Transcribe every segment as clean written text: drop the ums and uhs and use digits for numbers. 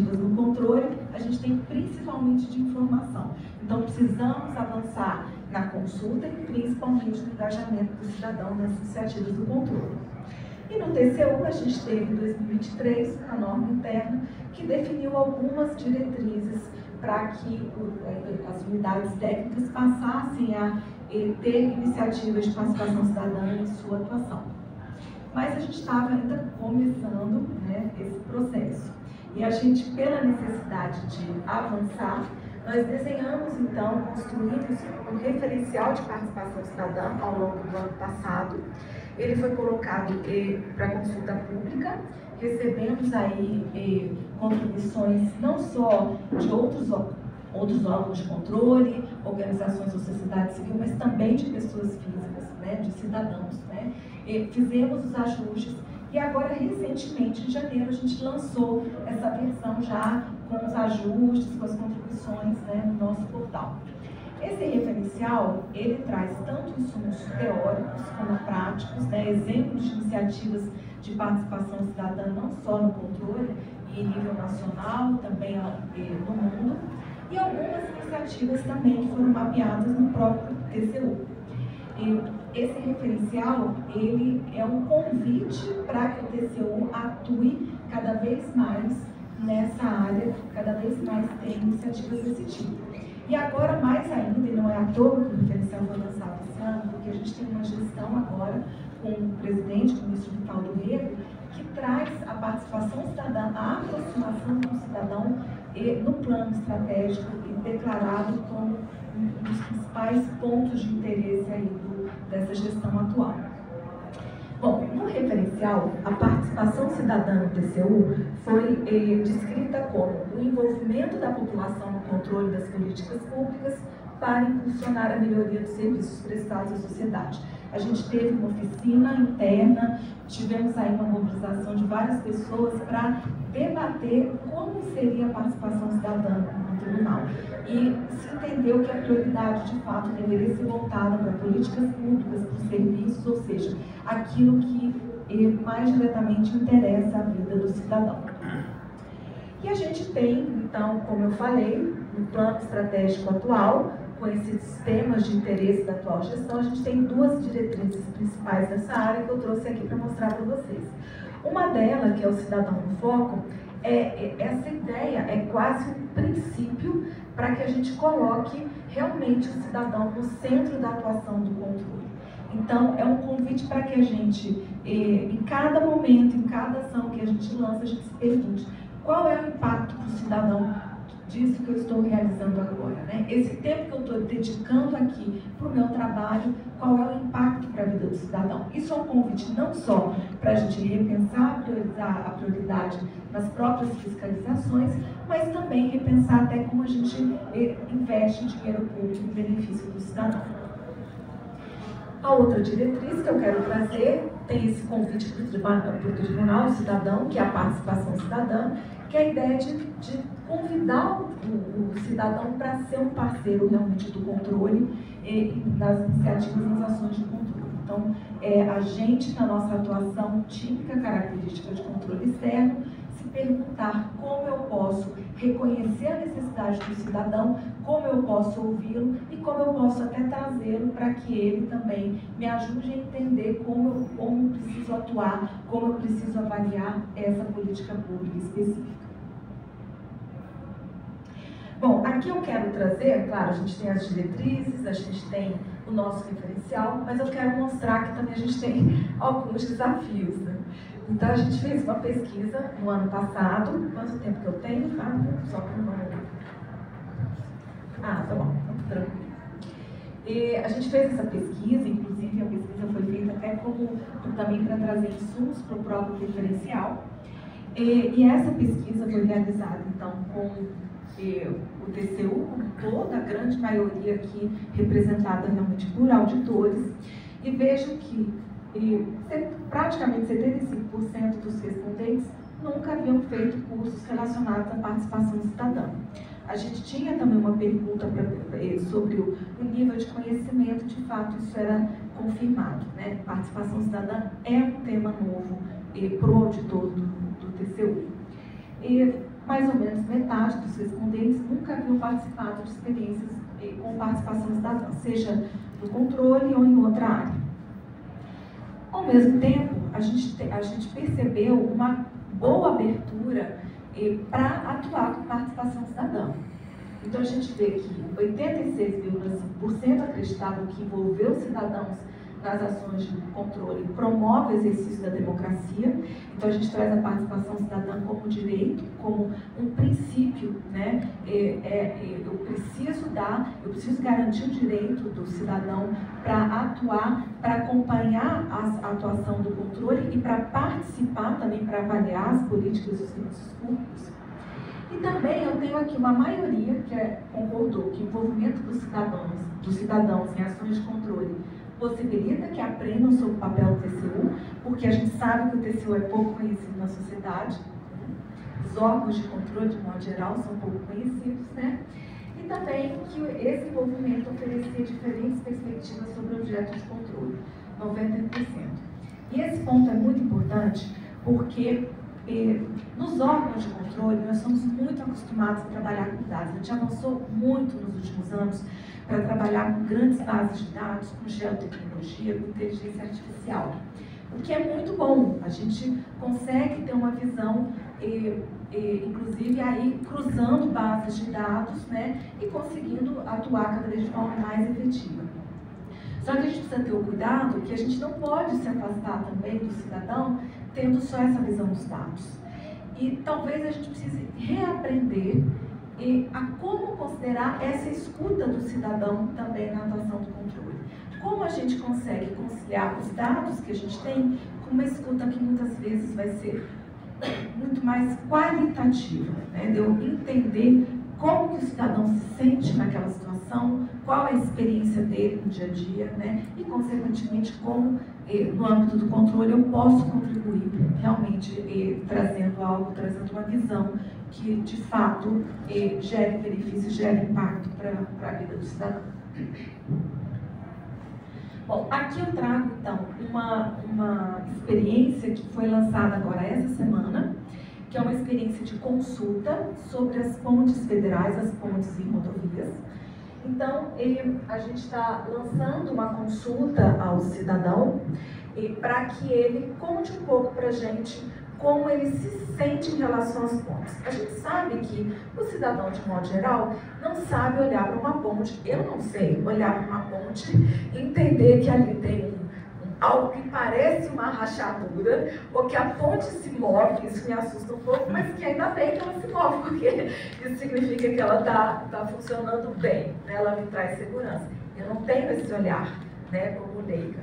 no controle, a gente tem principalmente de informação. Então, precisamos avançar na consulta e principalmente no engajamento do cidadão nas iniciativas do controle. E no TCU, a gente teve em 2023 uma norma interna que definiu algumas diretrizes para que as unidades técnicas passassem a ter iniciativas de participação cidadã em sua atuação. Mas a gente estava ainda começando, né, esse processo. E a gente, pela necessidade de avançar, nós desenhamos, então, construímos um referencial de participação cidadã ao longo do ano passado. Ele foi colocado para consulta pública, recebemos aí contribuições não só de outros órgãos de controle, organizações da sociedade civil, mas também de pessoas físicas, né, de cidadãos, né? Fizemos os ajustes e agora, recentemente, em janeiro, a gente lançou essa versão já com os ajustes, com as contribuições, né, no nosso portal. Esse referencial, ele traz tanto insumos teóricos como práticos, né, exemplos de iniciativas de participação cidadã, não só no controle, e em nível nacional, também no mundo, e algumas iniciativas também que foram mapeadas no próprio TCU. Esse referencial, ele é um convite para que o TCU atue cada vez mais nessa área, cada vez mais tem iniciativas desse tipo. E agora, mais ainda, e não é à toa que o referencial foi lançado esse ano, porque a gente tem uma gestão agora com o presidente, com o ministro Vitaldo Rego, que traz a participação cidadã, a aproximação do cidadão no plano estratégico e declarado como um dos principais pontos de interesse aí dessa gestão atual. Bom, no referencial, a participação cidadã no TCU foi descrita como o envolvimento da população no controle das políticas públicas para impulsionar a melhoria dos serviços prestados à sociedade. A gente teve uma oficina interna, tivemos aí uma mobilização de várias pessoas para debater como seria a participação cidadã no tribunal. E se entendeu que a prioridade, de fato, deveria ser voltada para políticas públicas, para os serviços, ou seja, aquilo que mais diretamente interessa a vida do cidadão. E a gente tem, então, como eu falei, no plano estratégico atual, com esses temas de interesse da atual gestão, a gente tem duas diretrizes principais dessa área que eu trouxe aqui para mostrar para vocês. Uma delas, que é o Cidadão no Foco, essa ideia é quase um princípio para que a gente coloque realmente o cidadão no centro da atuação do controle. Então, é um convite para que a gente, em cada momento, em cada ação que a gente lança, a gente se pergunte qual é o impacto para o cidadão disso que eu estou realizando agora, né? Esse tempo que eu estou dedicando aqui para o meu trabalho, qual é o impacto para a vida do cidadão? Isso é um convite não só para a gente repensar, priorizar a prioridade nas próprias fiscalizações, mas também repensar até como a gente investe dinheiro público em benefício do cidadão. A outra diretriz que eu quero trazer tem esse convite para o Tribunal Cidadão, que é a participação cidadã, que é a ideia de convidar o cidadão para ser um parceiro realmente do controle das iniciativas e das ações de controle. Então, a gente, na nossa atuação típica, característica de controle externo, se perguntar como eu posso reconhecer a necessidade do cidadão, como eu posso ouvi-lo e como eu posso até trazê-lo para que ele também me ajude a entender como eu preciso atuar, como eu preciso avaliar essa política pública específica. Bom, aqui eu quero trazer, claro, a gente tem as diretrizes, a gente tem o nosso referencial, mas eu quero mostrar que também a gente tem alguns desafios, né? Então, a gente fez uma pesquisa no ano passado. Quanto tempo que eu tenho, Fábio? Só para não... Ah, tá bom, tranquilo. E a gente fez essa pesquisa, inclusive a pesquisa foi feita até também para trazer insumos para o próprio referencial. E essa pesquisa foi realizada, então, com o TCU, como toda a grande maioria aqui representada realmente por auditores, e vejo que praticamente 75% dos respondentes nunca haviam feito cursos relacionados à participação cidadã. A gente tinha também uma pergunta sobre o nível de conhecimento, de fato isso era confirmado, né? Participação cidadã é um tema novo para o auditor do TCU. mais ou menos metade dos respondentes nunca haviam participado de experiências com participação cidadã, seja no controle ou em outra área. Ao mesmo tempo, a gente percebeu uma boa abertura para atuar com participação cidadã. Então, a gente vê que 86,5% acreditavam que envolver os cidadãos nas ações de controle promove o exercício da democracia. Então, a gente traz a participação cidadã como direito, como um princípio, né? Eu preciso garantir o direito do cidadão para atuar, para acompanhar a atuação do controle e para participar também, para avaliar as políticas dos serviços públicos. E também eu tenho aqui uma maioria que concordou que o envolvimento dos cidadãos em ações de controle possibilita que aprendam sobre o papel do TCU, porque a gente sabe que o TCU é pouco conhecido na sociedade, os órgãos de controle, de modo geral, são pouco conhecidos, né? E também que esse envolvimento oferecia diferentes perspectivas sobre objetos de controle, 90%. E esse ponto é muito importante porque nos órgãos de controle nós somos muito acostumados a trabalhar com dados. A gente avançou muito nos últimos anos para trabalhar com grandes bases de dados, com geotecnologia, com inteligência artificial. O que é muito bom, a gente consegue ter uma visão, inclusive aí cruzando bases de dados, né, e conseguindo atuar cada vez de forma mais efetiva. Só que a gente precisa ter o cuidado que a gente não pode se afastar também do cidadão tendo só essa visão dos dados. E talvez a gente precise reaprender a como considerar essa escuta do cidadão também na atuação do controle. Como a gente consegue conciliar os dados que a gente tem com uma escuta que muitas vezes vai ser muito mais qualitativa, né? De eu entender como que o cidadão se sente naquela situação, qual é a experiência dele no dia a dia, né? E, consequentemente, como, no âmbito do controle, eu posso contribuir realmente trazendo algo, trazendo uma visão que, de fato, gere benefício, gere impacto para a vida do cidadão. Bom, aqui eu trago, então, uma experiência que foi lançada agora essa semana, que é uma experiência de consulta sobre as pontes federais, as pontes e rodovias. Então, a gente está lançando uma consulta ao cidadão para que ele conte um pouco para a gente como ele se sente em relação às pontes. A gente sabe que o cidadão, de modo geral, não sabe olhar para uma ponte. Eu não sei olhar para uma ponte e entender que ali tem algo que parece uma rachadura, ou que a ponte se move, isso me assusta um pouco, mas que ainda bem que ela se move, porque isso significa que ela está funcionando bem, né? Ela me traz segurança. Eu não tenho esse olhar, né, como leiga.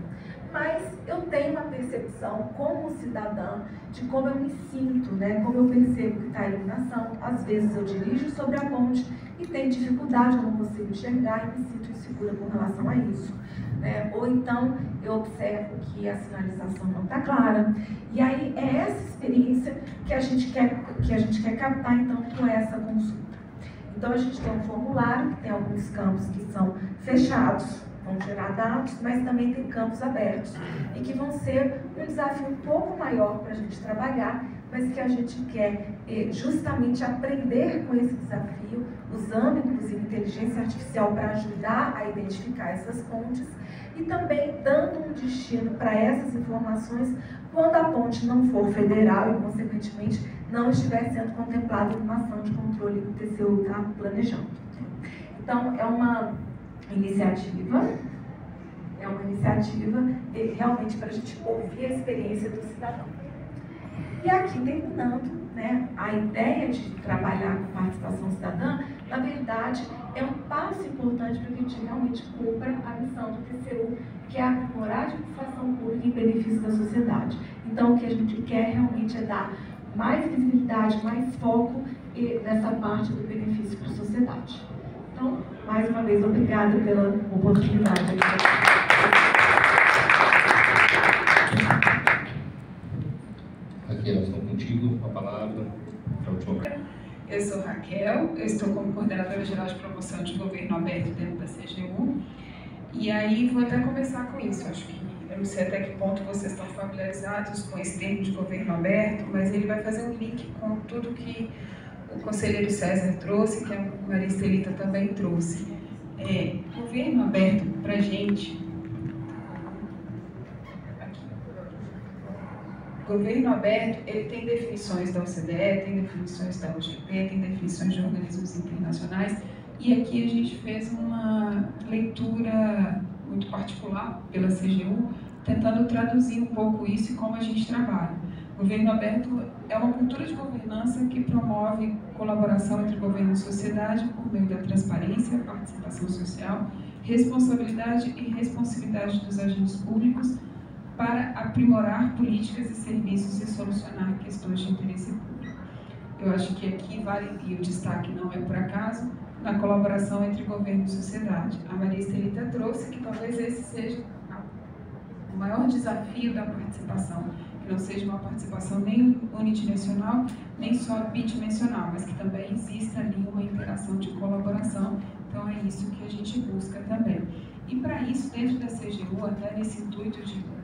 Mas eu tenho uma percepção como cidadã de como eu me sinto, né? Como eu percebo que está a iluminação. Às vezes eu dirijo sobre a ponte e tenho dificuldade, eu não consigo enxergar e me sinto insegura com relação a isso. Né? Ou então eu observo que a sinalização não está clara. E aí é essa experiência que a gente quer captar então com essa consulta. Então a gente tem um formulário que tem alguns campos que são fechados, vão gerar dados, mas também tem campos abertos e que vão ser um desafio um pouco maior para a gente trabalhar, mas que a gente quer justamente aprender com esse desafio, usando inclusive inteligência artificial para ajudar a identificar essas pontes e também dando um destino para essas informações quando a ponte não for federal e, consequentemente, não estiver sendo contemplada em uma ação de controle que o TCU está planejando. Então, é uma iniciativa realmente para a gente ouvir a experiência do cidadão. E aqui, terminando, né, a ideia de trabalhar com participação cidadã, na verdade, é um passo importante para que a gente realmente cumpra a missão do TCU, que é aprimorar a administração pública em benefício da sociedade. Então, o que a gente quer realmente é dar mais visibilidade, mais foco nessa parte do benefício para a sociedade. Então, mais uma vez, obrigada pela oportunidade. Raquel, estou contigo, a palavra para a última. Eu sou Raquel, eu estou como coordenadora geral de promoção de governo aberto dentro da CGU. E aí vou até começar com isso. Acho que eu não sei até que ponto vocês estão familiarizados com esse termo de governo aberto, mas ele vai fazer um link com tudo que o conselheiro César trouxe, que a Maria Estelita também trouxe. Governo aberto para a gente... Governo aberto, ele tem definições da OCDE, tem definições da OGP, tem definições de organismos internacionais, e aqui a gente fez uma leitura muito particular pela CGU, tentando traduzir um pouco isso e como a gente trabalha. Governo aberto é uma cultura de governança que promove colaboração entre governo e sociedade por meio da transparência, participação social, responsabilidade e responsividade dos agentes públicos para aprimorar políticas e serviços e solucionar questões de interesse público. Eu acho que aqui vale, e o destaque não é por acaso, na colaboração entre governo e sociedade. A Maria Estelita trouxe que talvez esse seja o maior desafio da participação, que não seja uma participação nem unidimensional, nem só bidimensional, mas que também exista ali uma interação de colaboração. Então é isso que a gente busca também. E para isso, dentro da CGU, até nesse intuito de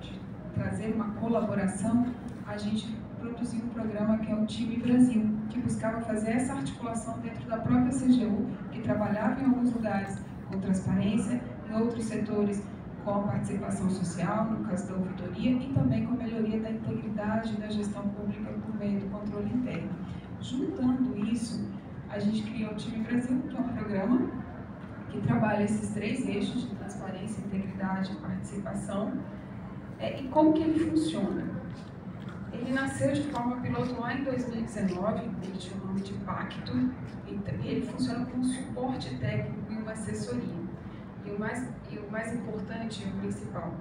trazer uma colaboração, a gente produziu um programa que é o Time Brasil, que buscava fazer essa articulação dentro da própria CGU, que trabalhava em alguns lugares com transparência, em outros setores com a participação social, no caso da ouvidoria, e também com a melhoria da integridade da gestão pública por meio do controle interno. Juntando isso, a gente criou o Time Brasil, que é um programa que trabalha esses 3 eixos de transparência, integridade e participação. E como que ele funciona? Ele nasceu de forma piloto lá em 2019, ele tinha o nome de Pacto, e ele funciona como um suporte técnico e uma assessoria. E o mais importante e o principal,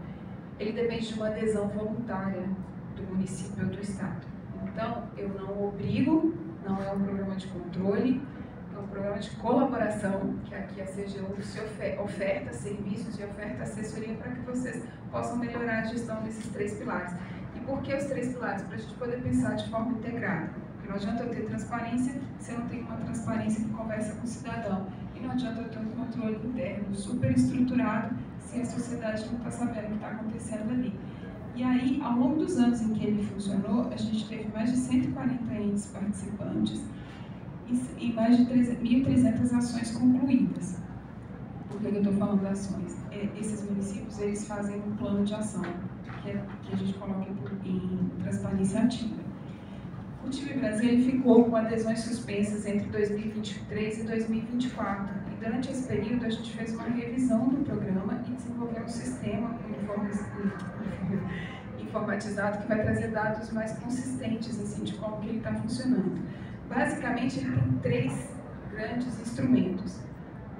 ele depende de uma adesão voluntária do município ou do estado. Então, eu não obrigo, não é um programa de controle, é um programa de colaboração, que aqui a CGU se oferta serviços e oferta assessoria para que vocês possam melhorar a gestão desses 3 pilares. E por que os 3 pilares? Para a gente poder pensar de forma integrada. Porque não adianta eu ter transparência se eu não tenho uma transparência que conversa com o cidadão. E não adianta eu ter um controle interno super estruturado se a sociedade não está sabendo o que está acontecendo ali. E aí, ao longo dos anos em que ele funcionou, a gente teve mais de 140 entes participantes e mais de 1.300 ações concluídas. Por que eu estou falando de ações? Esses municípios, eles fazem um plano de ação, que a gente coloca em transparência ativa. O Time Brasil ele ficou com adesões suspensas entre 2023 e 2024. E durante esse período, a gente fez uma revisão do programa e desenvolveu um sistema informatizado que vai trazer dados mais consistentes assim, de como que ele está funcionando. Basicamente, ele tem 3 grandes instrumentos.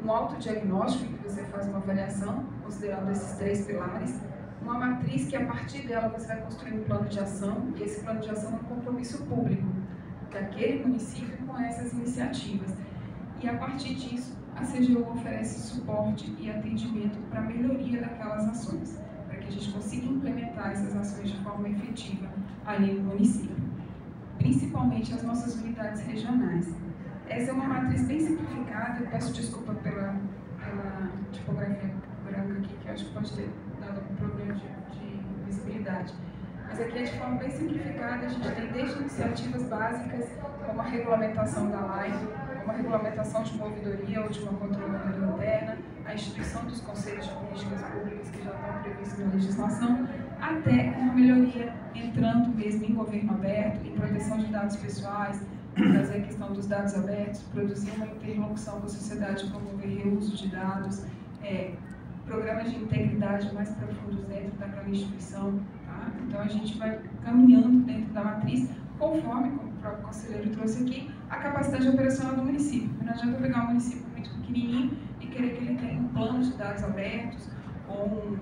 Um autodiagnóstico, que você faz uma avaliação, considerando esses 3 pilares. Uma matriz que, a partir dela, você vai construir um plano de ação, e esse plano de ação é um compromisso público daquele município com essas iniciativas. E, a partir disso, a CGU oferece suporte e atendimento para a melhoria daquelas ações, para que a gente consiga implementar essas ações de forma efetiva ali no município, principalmente as nossas unidades regionais. Essa é uma matriz bem simplificada, eu peço desculpa pela tipografia branca aqui, que eu acho que pode ter dado algum problema de visibilidade. Mas aqui é de forma bem simplificada, a gente tem desde iniciativas básicas, como a regulamentação da live, como a regulamentação de uma ouvidoria ou de uma controladoria interna, a instituição dos conselhos de políticas públicas que já estão previstos na legislação, até uma melhoria entrando mesmo em governo aberto, em proteção de dados pessoais, trazer a questão dos dados abertos, produzir uma interlocução com a sociedade, promover reuso de dados, programas de integridade mais profundos dentro daquela instituição. Tá? Então, a gente vai caminhando dentro da matriz, conforme, como o próprio conselheiro trouxe aqui, a capacidade operacional do município. Não adianta eu pegar um município muito pequenininho e querer que ele tenha um plano de dados abertos ou um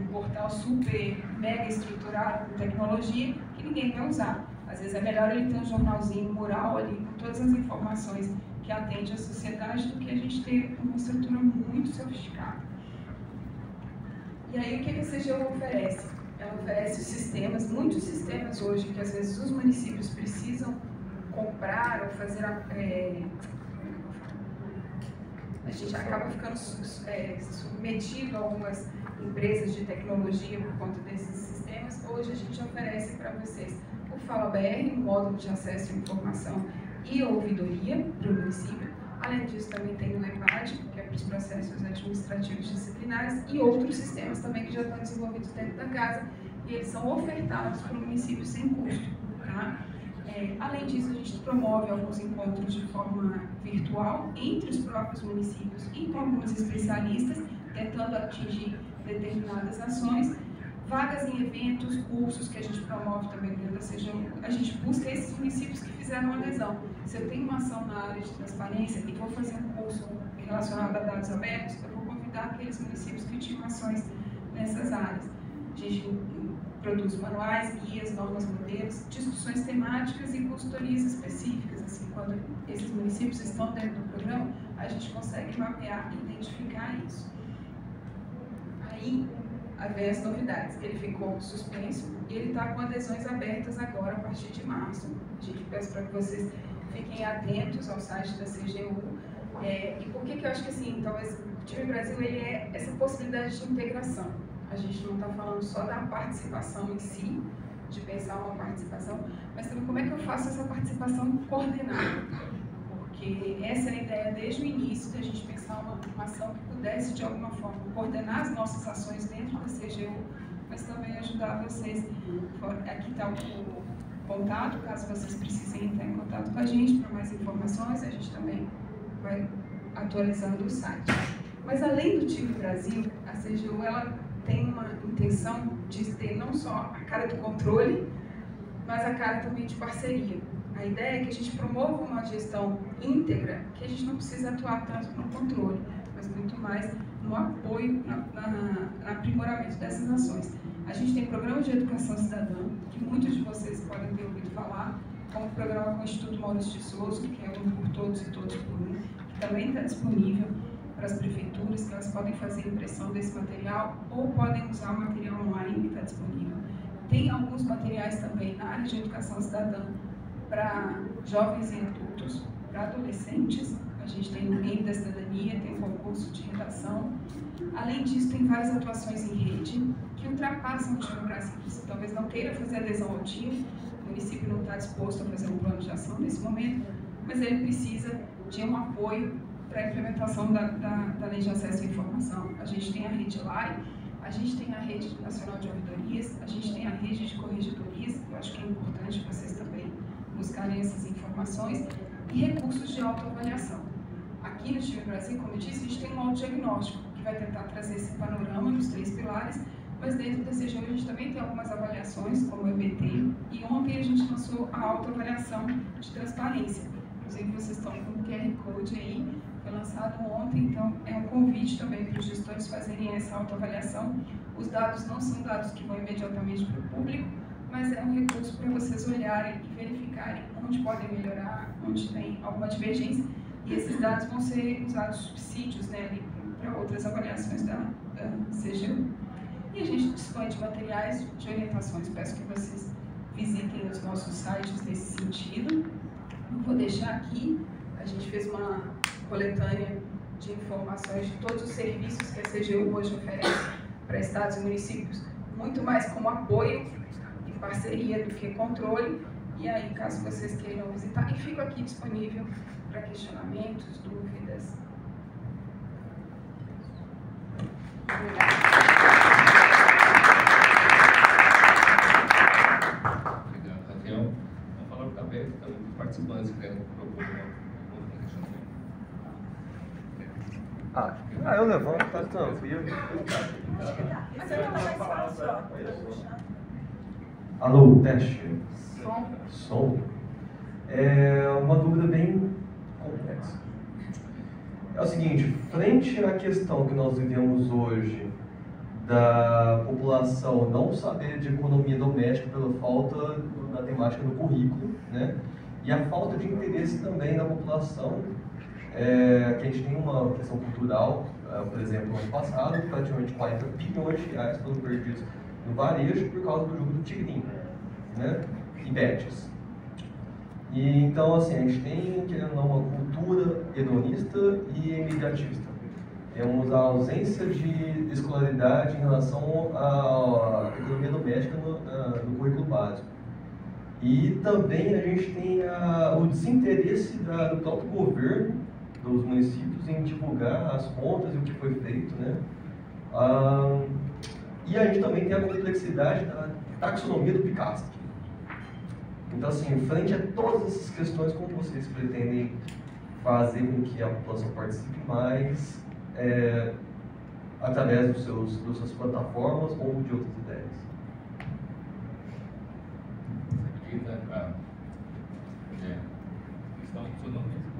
portal super, mega estruturado com tecnologia que ninguém vai usar. Às vezes é melhor ele ter um jornalzinho mural ali com todas as informações que atende a sociedade do que a gente ter uma estrutura muito sofisticada. E aí, o que a CGU oferece? Ela oferece sistemas, muitos sistemas hoje, que às vezes os municípios precisam comprar ou fazer a gente acaba ficando submetido a algumas empresas de tecnologia por conta desses sistemas. Hoje a gente oferece para vocês o Fala BR, um módulo de acesso à informação e a ouvidoria para o município. Além disso, também tem o EPAD, que é para os processos administrativos disciplinares, e outros sistemas também que já estão desenvolvidos dentro da casa, e eles são ofertados para o município sem custo. Tá? Além disso, a gente promove alguns encontros de forma virtual entre os próprios municípios e com alguns especialistas, tentando atingir determinadas ações, vagas em eventos, cursos que a gente promove também dentro da CGU. A gente busca esses municípios que fizeram adesão. Se eu tenho uma ação na área de transparência e vou fazer um curso relacionado a dados abertos, eu vou convidar aqueles municípios que tinham ações nessas áreas. A gente produz manuais, guias, normas, modelos, discussões temáticas e consultorias específicas. Assim, quando esses municípios estão dentro do programa, a gente consegue mapear e identificar isso. Aí, vem as novidades. Ele ficou suspenso e ele está com adesões abertas agora, a partir de março. A gente peço para que vocês fiquem atentos ao site da CGU. E por que eu acho que, assim, talvez o Time Brasil ele é essa possibilidade de integração. A gente não está falando só da participação em si, de pensar uma participação, mas também como é que eu faço essa participação coordenada. Porque essa é a ideia desde o início, de a gente pensar uma ação que pudesse, de alguma forma, coordenar as nossas ações dentro da CGU, mas também ajudar vocês. Aqui está o contato, caso vocês precisem entrar em contato com a gente para mais informações, a gente também vai atualizando o site. Mas além do Time Brasil, a CGU ela tem uma intenção de ter não só a cara do controle, mas a cara também de parceria. A ideia é que a gente promova uma gestão íntegra, que a gente não precisa atuar tanto no controle, mas muito mais no apoio, no aprimoramento dessas ações. A gente tem programas de educação cidadã, que muitos de vocês podem ter ouvido falar, como o programa com o Instituto Maurício de Souza, que é um por todos e todos por um, que também está disponível para as prefeituras, que elas podem fazer impressão desse material ou podem usar o material online que está disponível. Tem alguns materiais também na área de educação cidadã para jovens e adultos, para adolescentes. A gente tem o Meio da Cidadania, tem o concurso de redação. Além disso, tem várias atuações em rede que ultrapassam o Time Brasil. Você talvez não queira fazer adesão ao time, o município não está disposto a fazer um plano de ação nesse momento, mas ele precisa de um apoio para a implementação da Lei de Acesso à Informação. A gente tem a rede LAI, a gente tem a rede nacional de ouvidorias, a gente tem a rede de corregedorias, eu acho que é importante vocês também buscarem essas informações, e recursos de autoavaliação. Aqui no Time Brasil, como eu disse, a gente tem um autodiagnóstico, que vai tentar trazer esse panorama dos 3 pilares, mas dentro da CGU a gente também tem algumas avaliações, como o EBT, e ontem a gente lançou a autoavaliação de transparência. Inclusive, vocês estão com o QR Code aí, foi lançado ontem, então é um convite também para os gestores fazerem essa autoavaliação. Os dados não são dados que vão imediatamente para o público, mas é um recurso para vocês olharem e verificarem onde podem melhorar, onde tem alguma divergência, e esses dados vão ser usados subsídios, né, para outras avaliações da CGU. E a gente dispõe de materiais de orientações, peço que vocês visitem os nossos sites nesse sentido. Vou deixar aqui, a gente fez uma coletânea de informações de todos os serviços que a CGU hoje oferece para estados e municípios, muito mais como apoio e parceria do que controle. E aí, caso vocês queiram visitar, e fico aqui disponível para questionamentos, dúvidas. Obrigada. Obrigado, Raquel. Vamos falar para o aberto também, os participantes que querem propor um questionamento. Eu levanto, tá tranquilo. Mas eu não mais fácil, ó. Alô, teste. Som. Som. É uma dúvida bem complexa. É o seguinte, frente à questão que nós vivemos hoje da população não saber de economia doméstica pela falta da temática do currículo, né? E a falta de interesse também da população, que a gente tem uma questão cultural, por exemplo, no ano passado, praticamente 40 bilhões de reais foram perdidos no varejo por causa do jogo do Tigrinho, né? E bets. E então, assim, a gente tem, querendo ou não, uma cultura hedonista e imediatista. Temos a ausência de escolaridade em relação à economia doméstica no currículo básico. E também a gente tem o desinteresse do próprio governo, dos municípios, em divulgar as contas e o que foi feito, né? E a gente também tem a complexidade da taxonomia do PICASP. Então, assim, frente a todas essas questões, como vocês pretendem fazer com que a população participe mais através das suas plataformas ou de outras ideias?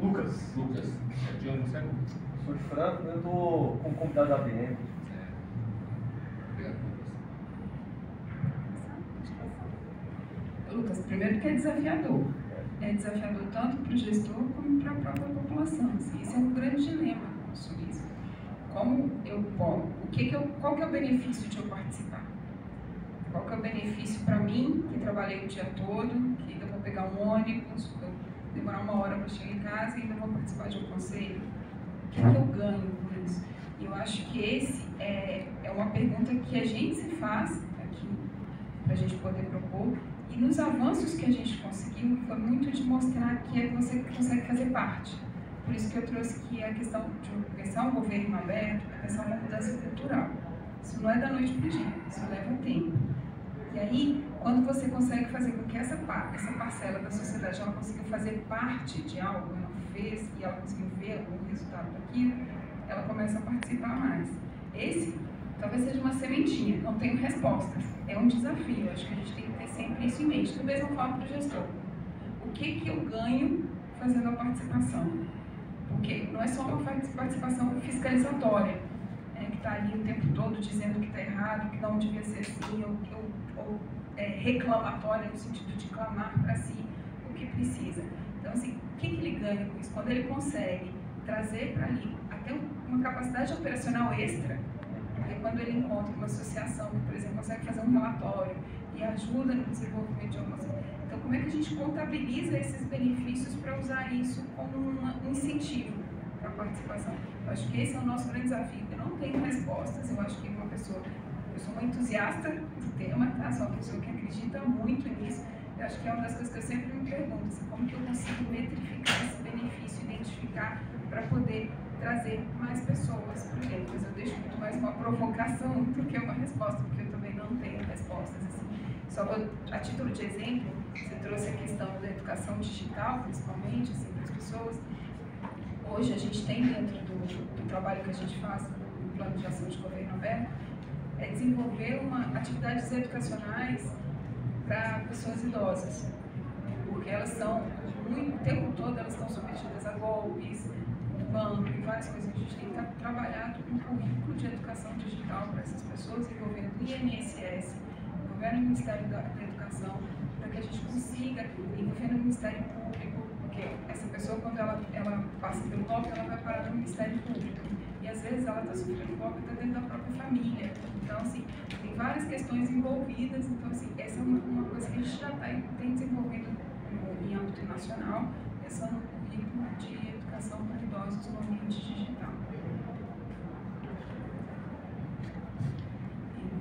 Lucas. É de onde você é? Sou de Franco, eu estou como convidado da ABM. Obrigado, Lucas. Lucas, primeiro que é desafiador. É desafiador tanto para o gestor como para a própria população. Assim, esse é um grande dilema sobre isso. Como eu posso? Qual que é o benefício de eu participar? Qual que é o benefício para mim, que trabalhei o dia todo, que ainda vou pegar um ônibus, vou demorar 1 hora para chegar em casa e ainda vou participar de um conselho? O que eu ganho com isso? E eu acho que esse é uma pergunta que a gente se faz aqui, para a gente poder propor. E nos avanços que a gente conseguiu, foi muito de mostrar que você consegue fazer parte. Por isso que eu trouxe aqui a questão de pensar um governo aberto, pensar uma mudança cultural. Isso não é da noite para o dia, isso leva tempo. E aí, quando você consegue fazer com que essa parcela da sociedade ela conseguiu fazer parte de algo, ela fez e ela conseguiu ver o resultado daquilo, ela começa a participar mais. Esse talvez seja uma sementinha, não tenho respostas, é um desafio, acho que a gente tem que ter sempre isso em mente. Do mesmo forma para o gestor. O que eu ganho fazendo a participação? Porque não é só uma participação fiscalizatória, que está ali o tempo todo dizendo que está errado, que não devia ser assim, ou reclamatória no sentido de clamar para si o que precisa. Então, assim, o que ele ganha com isso? Quando ele consegue trazer para ali até uma capacidade operacional extra, porque quando ele encontra uma associação que, por exemplo, consegue fazer um relatório e ajuda no desenvolvimento de algumas... Então, como é que a gente contabiliza esses benefícios para usar isso como um incentivo para a participação? Eu acho que esse é o nosso grande desafio. Eu não tenho respostas, eu acho que eu sou uma entusiasta do tema, tá? Sou uma pessoa que acredita muito nisso. Eu acho que é uma das coisas que eu sempre me pergunto, assim, como que eu consigo metrificar esse benefício, identificar para poder trazer mais pessoas para dentro. Mas eu deixo muito mais uma provocação do que uma resposta, porque eu também não tenho respostas. Assim. Só a título de exemplo, você trouxe a questão da educação digital, principalmente, assim, para as pessoas. Hoje a gente tem dentro do trabalho que a gente faz no plano de ação de governo aberto, desenvolver atividades educacionais para pessoas idosas, porque elas são, o tempo todo, elas estão submetidas a golpes, banco e várias coisas. A gente tem que trabalhar um currículo de educação digital para essas pessoas, envolvendo o INSS, envolvendo o Ministério da Educação, para que a gente consiga, envolvendo o Ministério Público, porque essa pessoa, quando ela passa pelo golpe, ela vai parar no Ministério Público. E às vezes ela está sofrendo golpe dentro da própria família. Então, assim, tem várias questões envolvidas. Então, assim, essa é uma coisa que a gente já tem desenvolvido em âmbito nacional, pensando no currículo de educação para idosos no ambiente digital.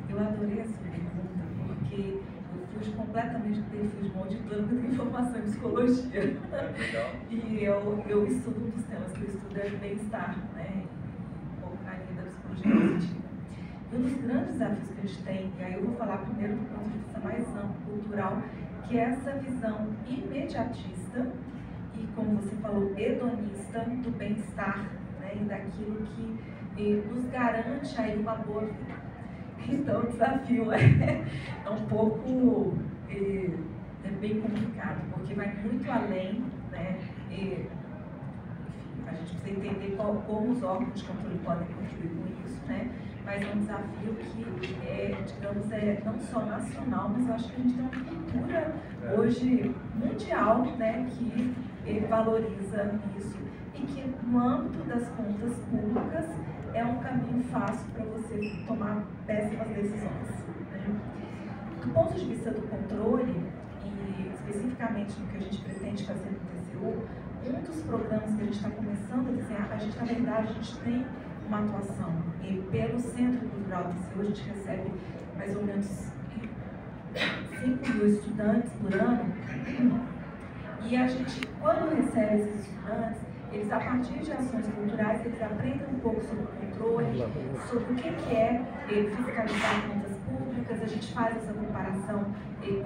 Eu adorei essa pergunta, porque eu fujo completamente do perfil de uma auditora, porque eu tenho formação em psicologia. E eu estudo um dos temas que eu estudo é o bem-estar, né? Na linha da psicologia positiva. E um dos grandes desafios que a gente tem, e aí eu vou falar primeiro do ponto de vista mais amplo, cultural, que é essa visão imediatista e, como você falou, hedonista do bem-estar, né, e daquilo que nos garante aí uma boa vida. Então o desafio é um pouco bem complicado, porque vai muito além, né? Enfim, a gente precisa entender como os órgãos de controle podem contribuir com isso, né? Mas é um desafio que digamos, não só nacional, mas eu acho que a gente tem uma cultura hoje mundial, né, que valoriza isso e que no âmbito das contas públicas é um caminho fácil para você tomar péssimas decisões, né? Do ponto de vista do controle, e especificamente no que a gente pretende fazer no TCU, um dos programas que a gente está começando a desenhar, a gente, na verdade, a gente tem uma atuação. E pelo Centro Cultural TCU, a gente recebe mais ou menos 5.000 estudantes por ano, e a gente, quando recebe esses estudantes, eles, a partir de ações culturais, eles aprendem um pouco sobre o controle, sobre o que é fiscalizar contas públicas, a gente faz essa comparação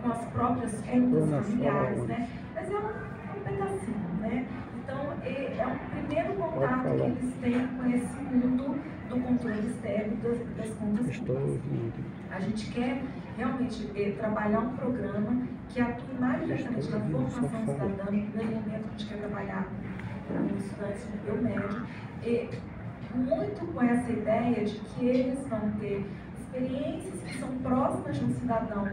com as próprias contas familiares, né? Mas é um pedacinho, né? Então, é um primeiro contato que eles têm com esse mundo do controle externo das contas públicas. A gente quer realmente trabalhar um programa que atue mais diretamente na formação cidadã. No primeiro momento, a gente quer trabalhar com os estudantes do nível médio, e muito com essa ideia de que eles vão ter experiências que são próximas de um cidadão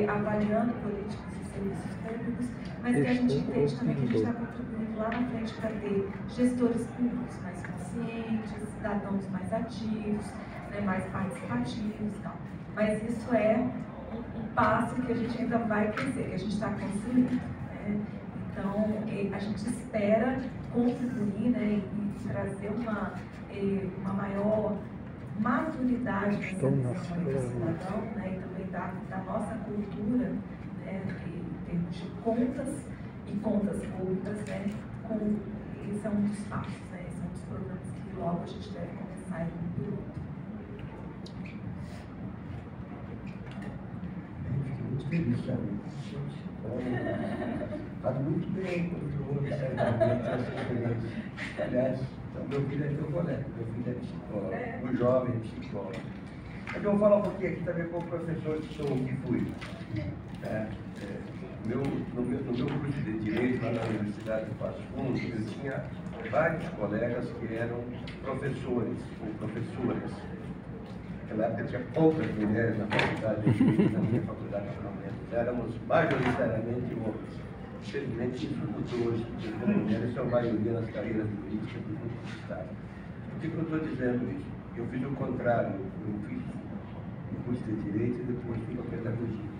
avaliando políticas e serviços públicos, mas que a gente entende também que a gente está contribuindo lá na frente para ter gestores públicos mais conscientes, cidadãos mais ativos, né, mais participativos e tal. Mas isso é um passo que a gente ainda vai crescer, que a gente está construindo, né? Então, a gente espera contribuir, né, e trazer uma maior maturidade nessa visão do cidadão, né, e também da nossa cultura, né, em termos de contas e contas públicas, né, esse é um dos passos, né, esse é um dos programas que logo a gente deve começar a ir um piloto. Fiquei muito feliz, sabe? Faz muito bem quando eu ouço essa experiência. Aliás, então, meu filho é meu colega, meu filho é psicólogo, um jovem psicólogo. Mas eu vou falar um pouquinho aqui também como professor que fui. No meu curso de Direito lá na Universidade de Passo Fundo, eu tinha vários colegas que eram professores ou professoras. Naquela época tinha poucas mulheres na faculdade, na minha faculdade, pelo menos. Éramos majoritariamente homens. Infelizmente, isso mudou hoje, porque as mulheres são a maioria nas carreiras políticas dos universitários. Por que eu estou dizendo isso? Eu fiz o contrário. Eu fiz o curso de Direito e depois fui para Pedagogia.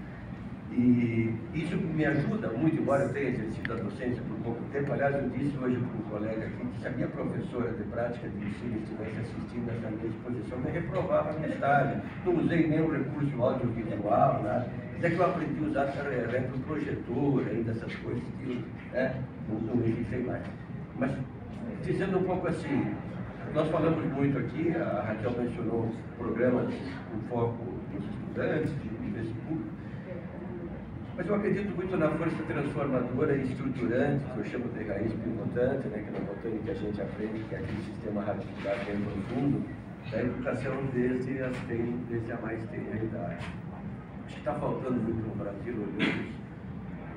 E isso me ajuda muito, embora eu tenha exercido a docência por pouco tempo. Aliás, eu disse hoje para um colega aqui que se a minha professora de prática de ensino estivesse assistindo essa minha exposição, me reprovava no estágio. Não usei nenhum recurso audiovisual, nada. Até que eu aprendi a usar retroprojetor, ainda essas coisas que não existem mais. Mas, dizendo um pouco assim, nós falamos muito aqui, a Raquel mencionou programas com foco nos estudantes, de níveis públicos. Mas eu acredito muito na força transformadora e estruturante, que eu chamo de raiz pivotante, né, que na botânica a gente aprende que é aquele sistema radicular bem profundo da educação desde a mais tenra idade. Acho que está faltando muito no Brasil, olhando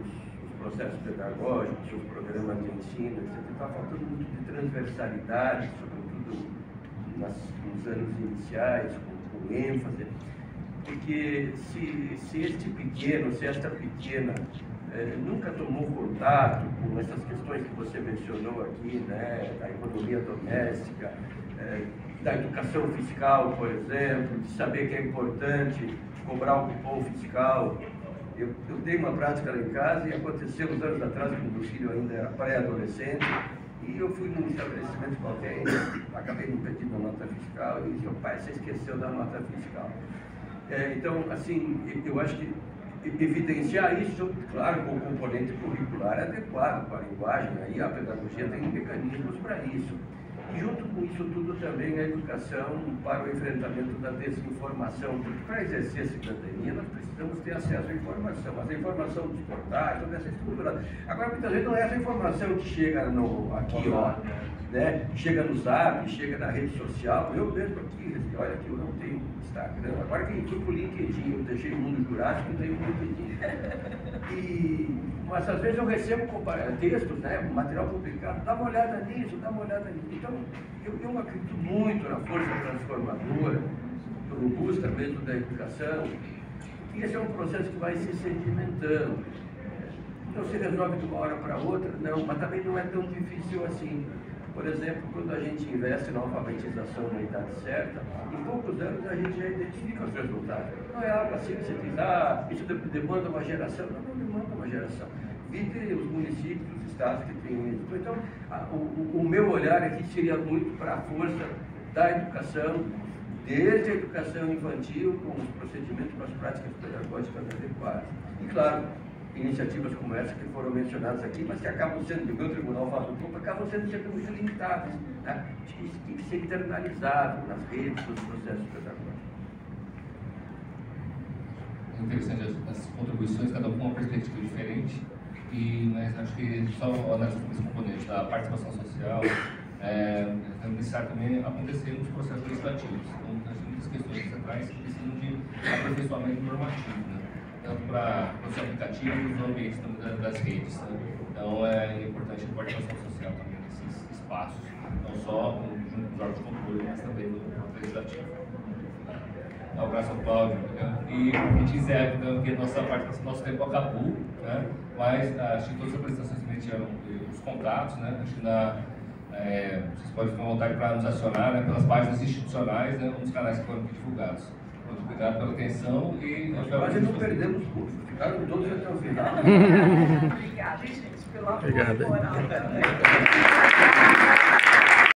os processos pedagógicos, os programas de ensino, etc. Está faltando muito de transversalidade, sobretudo nos anos iniciais, com ênfase. Porque se esta pequena nunca tomou contato com essas questões que você mencionou aqui, né, da economia doméstica, da educação fiscal, por exemplo, de saber que é importante cobrar o cupom fiscal. Eu dei uma prática lá em casa e aconteceu uns anos atrás, quando o meu filho ainda era pré-adolescente, e eu fui num estabelecimento qualquer, acabei não pedindo a nota fiscal e disse: pai, você esqueceu da nota fiscal. Então, assim, eu acho que evidenciar isso, claro, com o componente curricular adequado para a linguagem, aí a pedagogia tem mecanismos para isso. E junto com isso tudo também a educação para o enfrentamento da desinformação, porque para exercer a cidadania nós precisamos ter acesso à informação, mas a informação dos portais, toda essa estrutura. Agora, muitas vezes não é essa informação que chega aqui, ó, né? Chega no Zap, chega na rede social. Eu mesmo aqui, olha que eu não tenho Instagram, agora que fui pro LinkedIn, eu deixei o mundo jurássico e tenho o LinkedIn. Mas às vezes eu recebo textos, né, material publicado, dá uma olhada nisso, dá uma olhada nisso. Então, eu acredito muito na força transformadora, robusta mesmo da educação, e esse é um processo que vai se sedimentando. Não se resolve de uma hora para outra, não, mas também não é tão difícil assim. Por exemplo, quando a gente investe na alfabetização na idade certa, em poucos anos a gente já identifica os resultados. Não é algo assim que você diz: isso demanda uma geração. Não demanda uma geração. Vide os municípios, os estados que têm isso. Então, o meu olhar aqui seria muito para a força da educação, desde a educação infantil, com os procedimentos, com as práticas pedagógicas adequadas. E, claro, iniciativas como essa que foram mencionadas aqui, mas que acabam sendo, do meu tribunal faz um pouco, acabam sendo sempre muito limitadas. Né? Acho que isso tem que ser internalizado nas redes, nos processos pedagógicos. É interessante as contribuições, cada um com uma perspectiva diferente, mas acho que só analisando esse componente da participação social, é necessário também acontecer nos processos legislativos. Então, nós temos muitas questões centrais que precisam de aperfeiçoamento normativo, né? Tanto para os aplicativos no ambiente das redes. Né? Então, é importante a participação social também nesses espaços, não só junto com os órgãos de controle, mas também no legislativo. Um abraço ao Cláudio, né? E a gente encerra, então, porque nosso tempo acabou, né? Mas acho que todas as apresentações também tiveram os contatos, né? Acho que vocês podem ficar à vontade para nos acionar, né? Pelas páginas institucionais, né? Nos canais que foram divulgados. Muito obrigado pela atenção e... Quase não perdemos curso, ficaram todos até o final. Obrigada, gente, pelo apoio moral também.